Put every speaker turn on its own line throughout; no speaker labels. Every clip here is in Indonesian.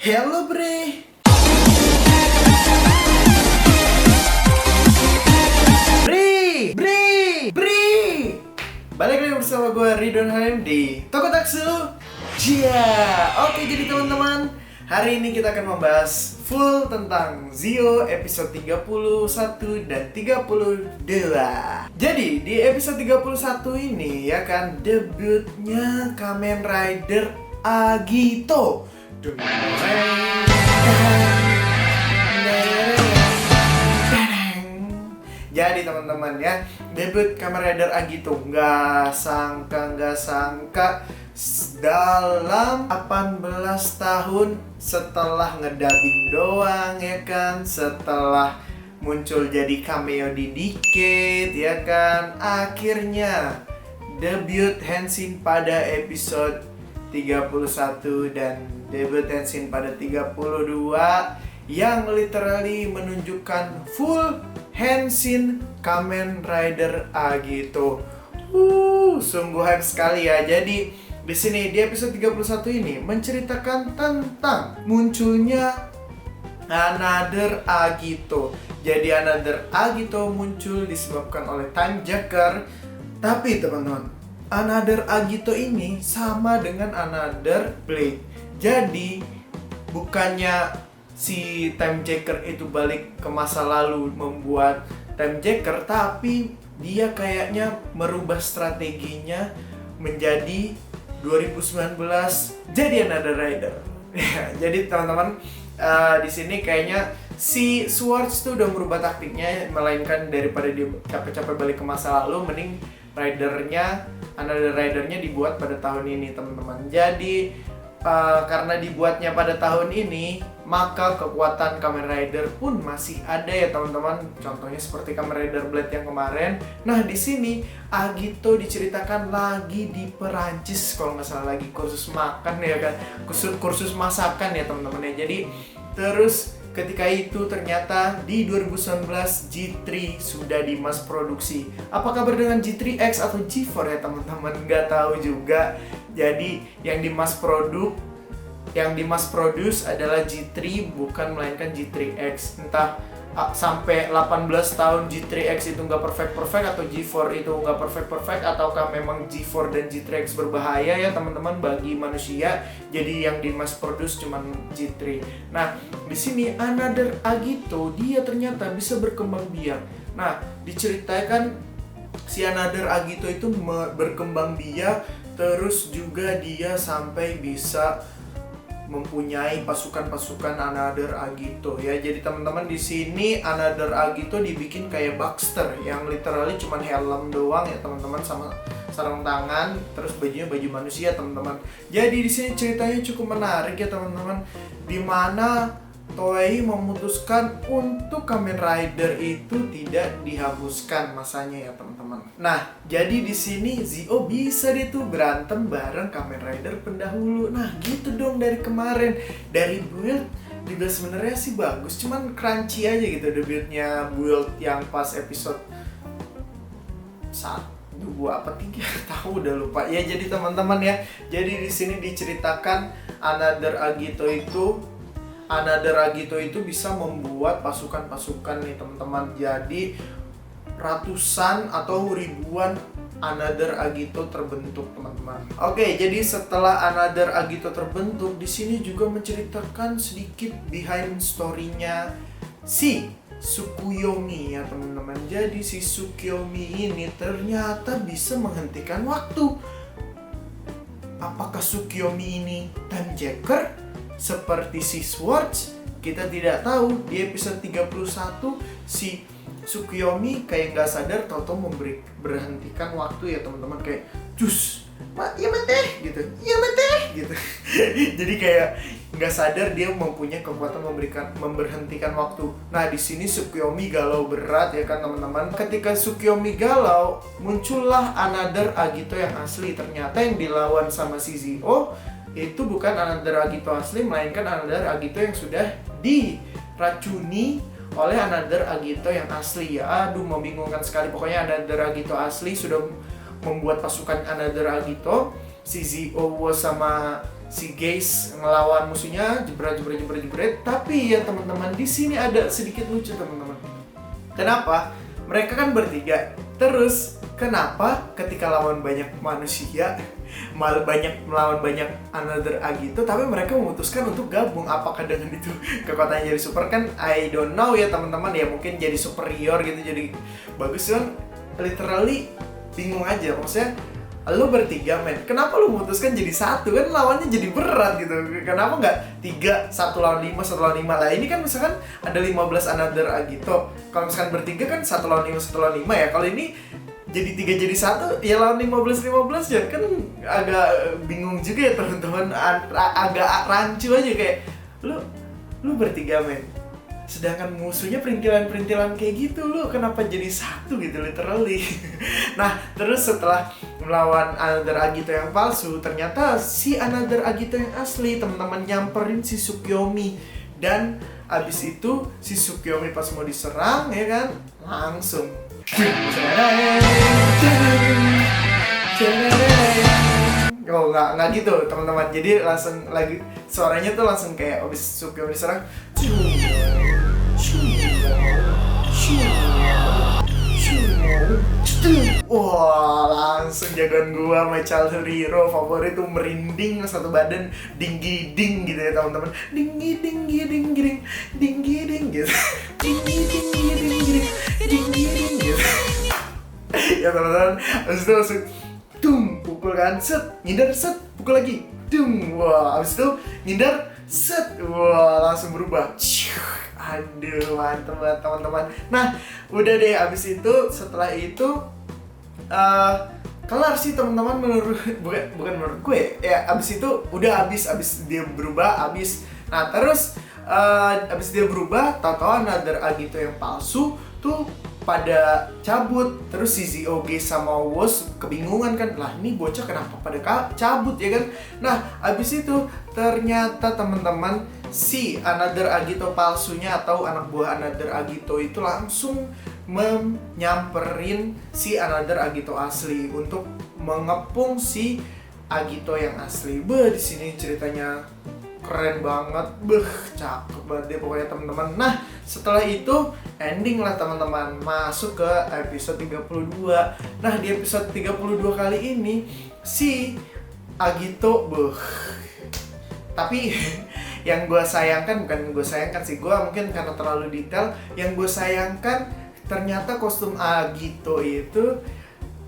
Hello Bre. Bre. Balik lagi bersama gue Ridwan Halim di Tokotaksu. Oke, jadi teman-teman, hari ini kita akan membahas full tentang Zi-O episode 31 dan 32. Jadi di episode 31 ini ya kan debutnya Kamen Rider Agito. Jadi teman-teman ya, debut Kamen Rider Agito. Nggak sangka dalam 18 tahun setelah ngedabing doang ya kan, setelah muncul jadi cameo di Decade ya kan, akhirnya debut Henshin pada episode 31 dan debut Henshin pada 32 yang literally menunjukkan full Henshin Kamen Rider Agito. Sungguh hype sekali ya. Jadi di sini di episode 31 ini menceritakan tentang munculnya Another Agito. Jadi Another Agito muncul disebabkan oleh Time Jacker. Tapi teman-teman, Another Agito ini sama dengan Another Blade. Jadi bukannya si Time Jacker itu balik ke masa lalu membuat Time Jacker, tapi dia kayaknya merubah strateginya menjadi 2019 jadi Another Rider. Jadi teman-teman, di sini kayaknya si Swords tuh udah merubah taktiknya, melainkan daripada dia capek-capek balik ke masa lalu, mending Another Ridernya dibuat pada tahun ini teman-teman. Jadi karena dibuatnya pada tahun ini, maka kekuatan Kamen Rider pun masih ada ya teman-teman. Contohnya seperti Kamen Rider Blade yang kemarin. Nah di sini Agito diceritakan lagi di Perancis kalau nggak salah, lagi kursus makan ya kan, kursus masakan ya teman-teman ya. Jadi terus ketika itu ternyata di 2019 G3 sudah dimass produksi. Apa kabar dengan G3X atau G4 ya teman-teman? Nggak tahu juga. Jadi yang dimass produce adalah G3 bukan melainkan G3X. Entah sampai 18 tahun G3X itu nggak perfect atau G4 itu nggak perfect ataukah memang G4 dan G3X berbahaya ya teman-teman bagi manusia. Jadi yang dimass produce cuman G3. Nah di sini Another Agito dia ternyata bisa berkembang biak. Nah diceritakan si Another Agito itu berkembang biak. Terus juga dia sampai bisa mempunyai pasukan-pasukan Another Agito ya. Jadi teman-teman di sini Another Agito dibikin kayak Baxter yang literally cuman helm doang ya teman-teman, sama sarung tangan, terus bajunya baju manusia teman-teman. Jadi di sini ceritanya cukup menarik ya teman-teman, di mana Toei memutuskan untuk Kamen Rider itu tidak dihapuskan masanya ya teman-teman. Nah, jadi di sini Zi-O bisa deh tuh berantem bareng Kamen Rider pendahulu. Nah, gitu dong dari kemarin. Dari build juga sebenarnya sih bagus, cuman crunchy aja gitu debutnya build yang pas episode 1, 2 apa 3 tahu udah lupa. Ya jadi teman-teman ya. Jadi di sini diceritakan Another Agito itu bisa membuat pasukan-pasukan nih teman-teman. Jadi ratusan atau ribuan Another Agito terbentuk teman-teman. Oke, jadi setelah Another Agito terbentuk, di sini juga menceritakan sedikit behind story-nya si Tsukuyomi ya teman-teman. Jadi si Tsukuyomi ini ternyata bisa menghentikan waktu. Apakah Tsukuyomi ini Time Jacker seperti si Swords? Kita tidak tahu. Di episode 31 si Tsukuyomi kayak nggak sadar tahu-tahu berhentikan waktu ya teman-teman, kayak cus iya mati gitu. Jadi kayak nggak sadar dia mempunyai kekuatan memberhentikan waktu. Nah di sini Tsukuyomi galau berat ya kan teman-teman. Ketika Tsukuyomi galau, muncullah Another Agito yang asli. Ternyata yang dilawan sama si Zi-O itu bukan Another Agito asli, melainkan Another Agito yang sudah diracuni oleh Another Agito yang asli ya. Aduh membingungkan sekali. Pokoknya Another Agito asli sudah membuat pasukan Another Agito. Si Zi-O sama si Geis ngelawan musuhnya, jebret. Tapi ya teman-teman, di sini ada sedikit lucu teman-teman. Kenapa? Mereka kan bertiga. Terus kenapa ketika lawan banyak manusia, melawan banyak Another Agito, tapi mereka memutuskan untuk gabung? Apakah dengan itu kekuatannya jadi super? Kan I don't know ya teman-teman, ya mungkin jadi superior gitu, jadi bagus kan. Literally bingung aja, maksudnya lu bertiga men, kenapa lu memutuskan jadi satu? Kan lawannya jadi berat gitu. Kenapa nggak 3, 1 lawan 5, 1 lawan 5 lah? Ini kan misalkan ada 15 Another Agito. Kalau misalkan bertiga kan 1 lawan 5, 1 lawan 5 ya. Kalau ini jadi 3 jadi 1 ya lawan 15 ya kan agak bingung juga ya teman-teman. Agak rancu aja kayak lu bertiga men, sedangkan musuhnya perintilan kayak gitu, lu kenapa jadi satu gitu literally. Nah terus setelah melawan Another Agito yang palsu, ternyata si Another Agito yang asli teman-teman nyamperin si Tsukiyomi. Dan abis itu si Tsukiyomi pas mau diserang ya kan, langsung oh nggak gitu teman-teman. Jadi langsung lagi suaranya tuh langsung kayak abis Tsukiyomi diserang, wah langsung jagoan gua, my childhood hero favorit tuh merinding satu badan, dinggi ding gitu ya teman-teman, dinggi ding gitu, dinggi ding gitu. Ya teman-teman, habis itu langsung pukul kan, set, nyindar, set, pukul lagi, wah habis itu nyindar, set, wah langsung berubah. Aduh mantep banget teman-teman. Nah udah deh, abis itu setelah itu kelar sih teman-teman bukan menurut gue ya. Abis itu udah abis dia berubah abis. Nah terus abis dia berubah, tahu-tahu Another Agito yang palsu tuh pada cabut. Terus si Zioge sama Woz kebingungan kan, lah ini bocah kenapa pada cabut ya kan. Nah abis itu ternyata teman-teman, si Another Agito palsunya atau anak buah Another Agito itu langsung menyamperin si Another Agito asli untuk mengepung si Agito yang asli. Di sini ceritanya keren banget, cakep banget deh pokoknya teman-teman. Nah setelah itu ending lah teman-teman, masuk ke episode 32. Nah di episode 32 kali ini si Agito tapi yang gue sayangkan, bukan gue sayangkan sih, gue mungkin karena terlalu detail. Yang gue sayangkan ternyata kostum Agito itu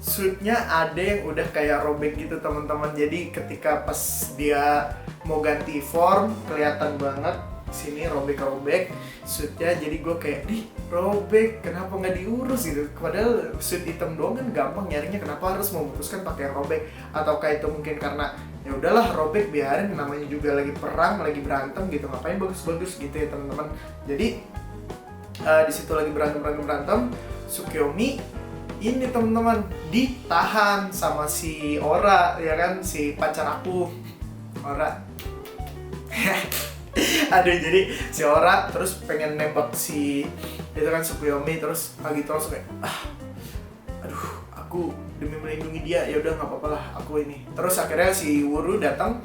suitnya ada yang udah kayak robek gitu teman-teman. Jadi ketika pas dia mau ganti form kelihatan banget sini robek suitnya. Jadi gue kayak robek, kenapa nggak diurus gitu? Padahal suit hitam doang kan gampang nyarinya, kenapa harus memutuskan pakai robek? Ataukah itu mungkin karena ya udahlah robek biarin, namanya juga lagi perang, lagi berantem gitu, ngapain bagus-bagus gitu ya teman-teman. Jadi di situ lagi berantem Tsukiyomi ini teman-teman ditahan sama si Ora ya kan, si pacar aku Ora. Aduh, jadi si Ora terus pengen nembak si itu kan Tsukiyomi, terus Agito langsung kayak aduh aku demi melindungi dia ya udah nggak apa-apa lah aku ini. Terus akhirnya si Wuru datang,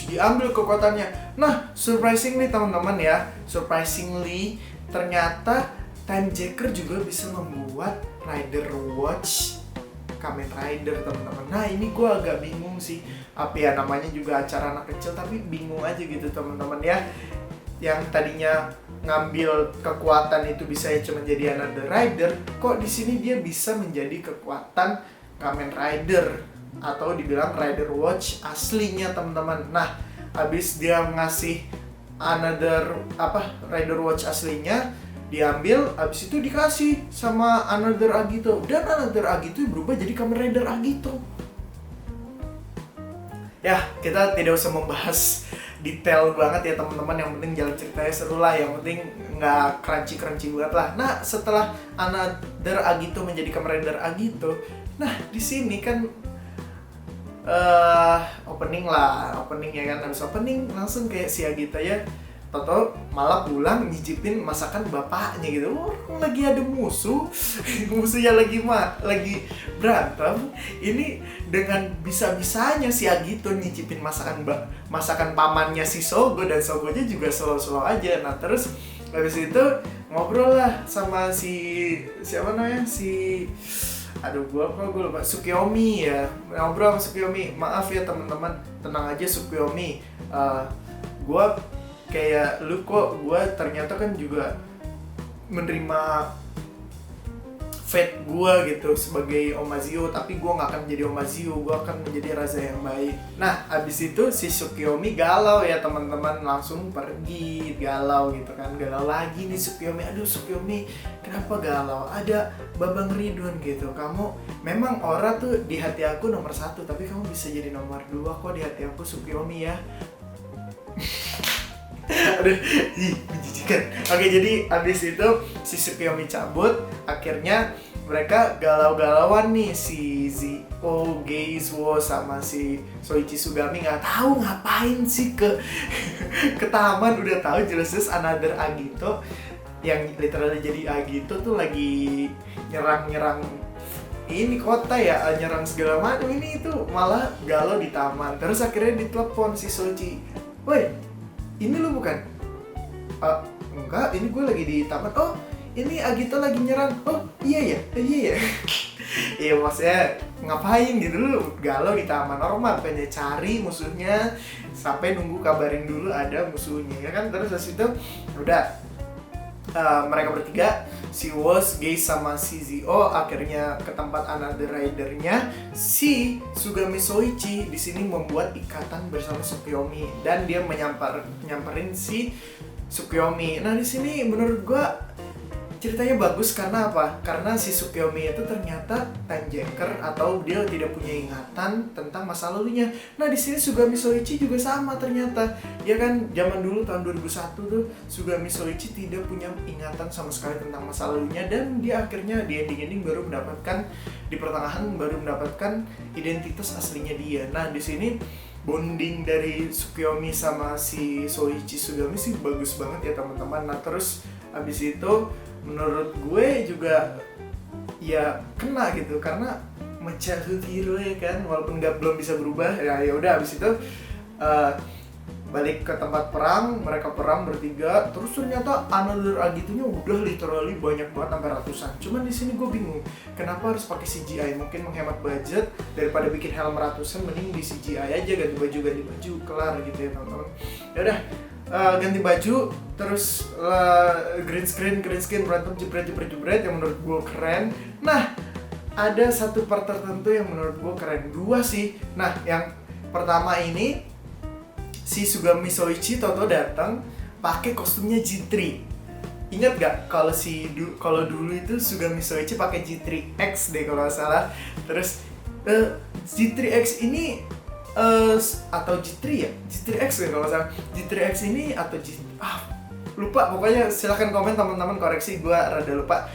diambil kekuatannya. Nah surprisingly teman-teman ya, ternyata Time Jacker juga bisa membuat Rider Watch Kamen Rider teman-teman. Nah ini gue agak bingung sih, apa ya namanya juga acara anak kecil, tapi bingung aja gitu teman-teman ya. Yang tadinya ngambil kekuatan itu bisa ya cuma jadi Another Rider, kok di sini dia bisa menjadi kekuatan Kamen Rider atau dibilang Rider Watch aslinya teman-teman. Nah habis dia ngasih Rider Watch aslinya diambil, abis itu dikasih sama Another Agito, dan Another Agito berubah jadi Kamen Rider Agito. Ya kita tidak usah membahas detail banget ya teman-teman, yang penting jalan ceritanya seru lah, yang penting nggak crunchy banget lah. Nah setelah Another Agito menjadi Kamen Rider Agito, nah di sini kan opening ya kan, habis opening langsung kayak si Agito ya Toto malah pulang nyicipin masakan bapaknya gitu. Lagi ada musuh musuhnya lagi berantem, ini dengan bisa-bisanya si Agito nyicipin masakan pamannya si Sogo, dan Sogonya juga slow-slow aja. Nah terus habis itu ngobrol lah sama siapa namanya, gue lupa, Tsukiyomi ya. Ngobrol sama Tsukiyomi, maaf ya teman-teman, tenang aja Tsukiyomi, gue kayak lu kok, gue ternyata kan juga menerima fate gue gitu sebagai Omazio, tapi gue gak akan menjadi Omazio, gue akan menjadi raza yang baik. Nah abis itu si Tsukiyomi galau ya teman-teman, langsung pergi galau gitu kan, galau lagi nih Tsukiyomi. Aduh Tsukiyomi kenapa galau, ada Babang Ridwan gitu, kamu memang Ora tuh di hati aku nomor 1, tapi kamu bisa jadi nomor 2 kok di hati aku Tsukiyomi ya. Aduh, menjijikan. Oke, jadi abis itu si Tsukiyomi cabut, akhirnya mereka galau-galauan nih, si Zio, Geisuo sama si Soichi Sugami nggak tahu ngapain sih ke taman. Udah tahu jelas-jelas another Agito yang literally jadi Agito tuh lagi nyerang ini kota ya, nyerang segala macam, ini itu malah galau di taman. Terus akhirnya ditelepon si Soichi, woi ini lu bukan? Enggak, ini gue lagi di taman. Oh, ini Agito lagi nyerang. Oh, iya ya. Iya maksudnya ngapain gitu lu galau di taman, normal pengen cari musuhnya sampai nunggu kabarin dulu ada musuhnya ya kan. Terus habis itu udah mereka bertiga, si Woz, Geis sama si Zio akhirnya ke tempat another rider-nya si Sugami Soichi. Di sini membuat ikatan bersama Tsukiyomi dan dia nyamperin si Tsukiyomi. Nah di sini menurut gua ceritanya bagus karena apa? Karena si Tsukiyomi itu ternyata timejacker atau dia tidak punya ingatan tentang masa lalunya. Nah di sini Sugami Soichi juga sama ternyata. Ya kan zaman dulu tahun 2001 tuh Sugami Soichi tidak punya ingatan sama sekali tentang masa lalunya, dan dia akhirnya di ending baru mendapatkan, di pertengahan baru mendapatkan identitas aslinya dia. Nah di sini bonding dari Tsukiyomi sama si Soichi Sugami sih bagus banget ya teman-teman. Nah terus abis itu menurut gue juga ya kena gitu karena childhood hero ya kan, walaupun belum bisa berubah ya udah abis itu balik ke tempat perang, mereka perang bertiga. Terus ternyata another Agito-nya udah literally banyak banget sampai ratusan. Cuman di sini gue bingung kenapa harus pakai CGI, mungkin menghemat budget, daripada bikin helm ratusan mending di CGI aja, ganti baju kelar gitu ya teman-teman. Ya udah ganti baju, terus green screen berantem jebret yang menurut gue keren. Nah ada satu part tertentu yang menurut gue keren, dua sih. Nah yang pertama ini si Sugami Soichi toto datang pakai kostumnya G3. Ingat gak kalau dulu itu Sugami Soichi pakai G3X deh kalau nggak salah. Terus G3X ini atau G3 ya? G3X ya kalau nggak salah. G3X ini atau lupa, pokoknya silahkan komen teman-teman, koreksi, gue rada lupa.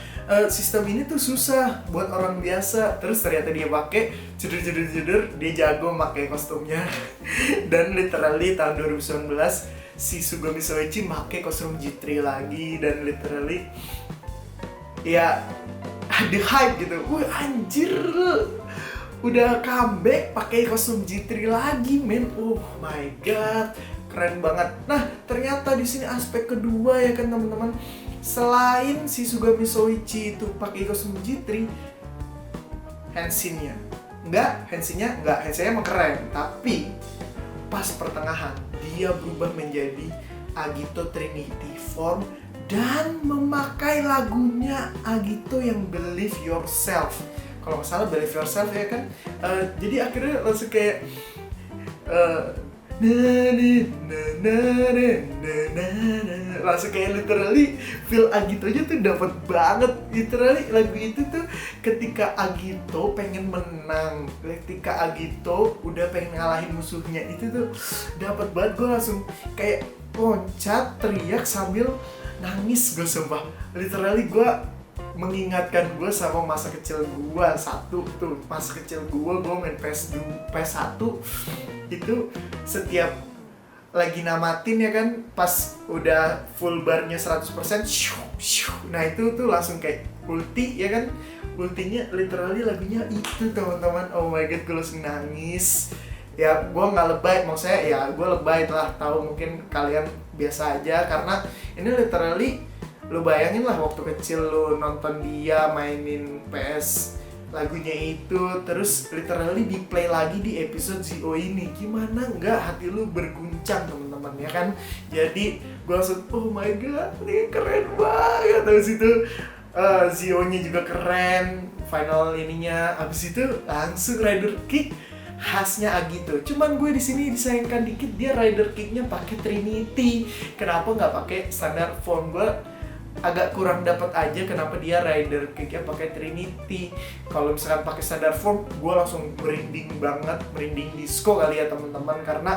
Sistem ini tuh susah buat orang biasa. Terus ternyata dia pakai jeder, dia jago pakai kostumnya. Dan literally tahun 2019 si Sugami Soichi pakai kostum G3 lagi, dan literally ya ada hype gitu. Wih anjir, udah comeback pakai kostum G3 lagi men. Oh my god, keren banget. Nah ternyata di sini aspek kedua ya kan teman-teman, selain si Sugami Soichi itu pakai kostum G3, Henshin-nya emang keren, tapi pas pertengahan dia berubah menjadi Agito Trinity Form dan memakai lagunya Agito yang Believe Yourself. Kalau nggak salah Believe Yourself ya kan. Jadi akhirnya langsung kayak langsung kayak literally feel Agito aja tuh dapat banget. Literally lagu itu tuh ketika Agito pengen menang, ketika Agito udah pengen ngalahin musuhnya, itu tuh dapat banget. Gue langsung kayak loncat teriak sambil nangis gue, sumpah. Literally gue mengingatkan gue sama masa kecil gue masa kecil gue main PS1 itu setiap lagi namatin ya kan, pas udah full barnya 100%, nah itu tuh langsung kayak ulti ya kan, ultinya literally lagunya itu teman-teman. Oh my god, gue langsung nangis. Ya gue nggak lebay, maksudnya ya gue lebay lah, tahu mungkin kalian biasa aja, karena ini literally lu bayangin lah waktu kecil lu nonton dia mainin PS lagunya itu, terus literally di play lagi di episode Zio ini, gimana nggak hati lu berguncang teman-teman ya kan. Jadi gue langsung oh my god, ini keren banget. Habis itu Zio-nya juga keren, final ininya. Habis itu langsung rider kick khasnya Agito. Cuman gue di sini disayangkan dikit, dia rider kicknya pakai Trinity. Kenapa nggak pakai standar form? Gue agak kurang dapat aja kenapa dia rider kicknya pakai Trinity. Kalau misalkan pakai standar form, gue langsung merinding banget, merinding disco kali ya teman-teman, karena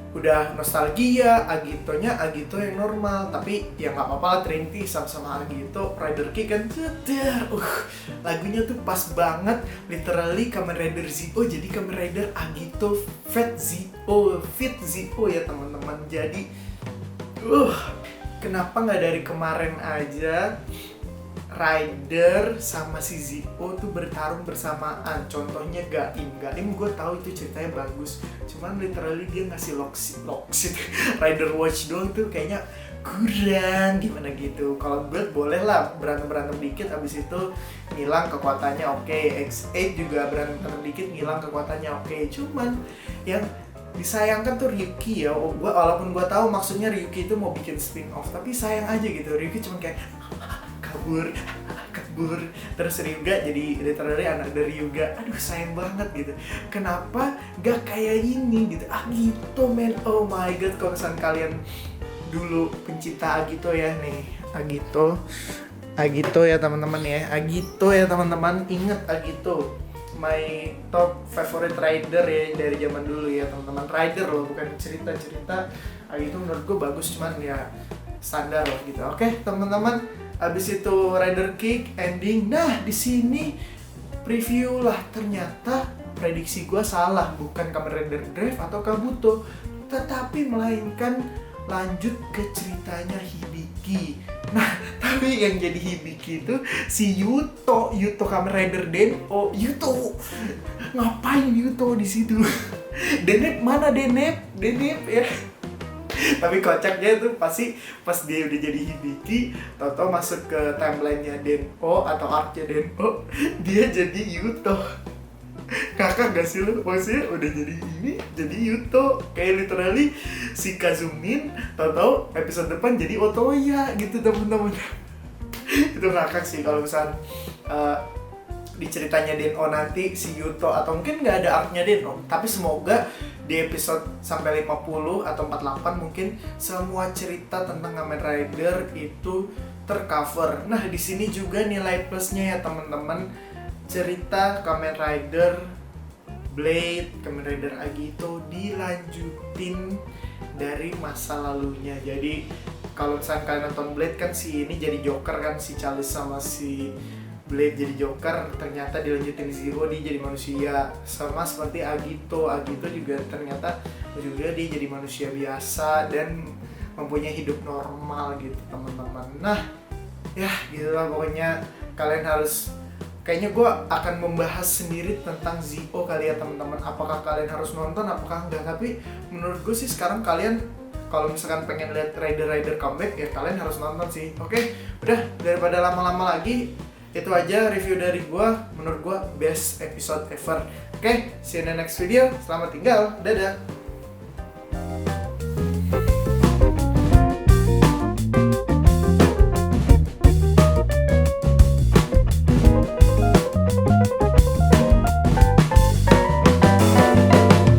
udah nostalgia. Agito yang normal, tapi ya nggak apa-apa lah, Trinity sama-sama Agito rider kick kan. Lagunya tuh pas banget, literally Kamen Rider Zio jadi Kamen Rider Agito Fit Zio ya teman-teman. Jadi kenapa nggak dari kemarin aja Rider sama si Zio tuh bertarung bersamaan? Contohnya Gaim gue tahu itu ceritanya bagus, cuman literally dia ngasih loksit Rider Watch doang tuh kayaknya kurang gimana gitu. Kalau gue boleh lah berantem dikit, abis itu ngilang kekuatannya, oke. X8 juga berantem dikit ngilang kekuatannya, oke. Cuman yang disayangkan tuh Ryuki ya. Walaupun gue tahu maksudnya Ryuki itu mau bikin spin off, tapi sayang aja gitu. Ryuki cuma kayak kabur. Terus Ryuga jadi literally anak dari Ryuga. Aduh sayang banget gitu. Kenapa gak kayak ini gitu? Agito man, oh my god. Kalau misalnya kalian dulu pencinta Agito ya nih, Agito ya teman-teman ya. Agito ya teman-teman, inget Agito, my top favorite rider ya dari zaman dulu ya teman-teman. Rider loh, bukan cerita Agito menurut gue bagus, cuman ya standar loh gitu. Oke teman-teman, abis itu rider kick ending. Nah di sini preview lah, ternyata prediksi gue salah, bukan Kamen Rider Drive atau Kabuto, tetapi melainkan lanjut ke ceritanya Hibiki. Nah, tapi yang jadi Hibiki itu si Yuto Kamen Rider Den-O. Yuto, ngapain Yuto di situ? Denep mana Denep ya? Tapi kocaknya tuh pasti pas dia udah jadi Hibiki, tau-tau masuk ke timeline-nya Den-O atau arc-nya Den-O, dia jadi Yuto. Kakak gak sih lu? Maksudnya udah jadi ini, jadi Yuto. Kayak literally si Kazumin, tau-tau episode depan jadi Otoya gitu temen-temen. Itu ngakak sih kalau misalnya di ceritanya Den-O nanti si Yuto, atau mungkin gak ada arc-nya Den-O, tapi semoga di episode sampai 50 atau 48 mungkin semua cerita tentang Kamen Rider itu tercover. Nah, di sini juga nilai plusnya ya teman-teman, cerita Kamen Rider Blade, Kamen Rider Agito dilanjutin dari masa lalunya. Jadi kalau misalnya kalian nonton Blade kan si ini jadi Joker kan, si Charles sama si Blade jadi Joker, ternyata dilanjutin Zero dia jadi manusia. Sama seperti Agito juga ternyata juga dia jadi manusia biasa dan mempunyai hidup normal gitu teman-teman. Nah ya gitulah pokoknya, kalian harus, kayaknya gue akan membahas sendiri tentang Zio kali ya teman-teman. Apakah kalian harus nonton, apakah enggak? Tapi menurut gue sih sekarang kalian kalau misalkan pengen lihat rider comeback ya kalian harus nonton sih. Oke, udah daripada lama-lama lagi, itu aja review dari gue. Menurut gue best episode ever. Oke, see you in the next video. Selamat tinggal, dadah.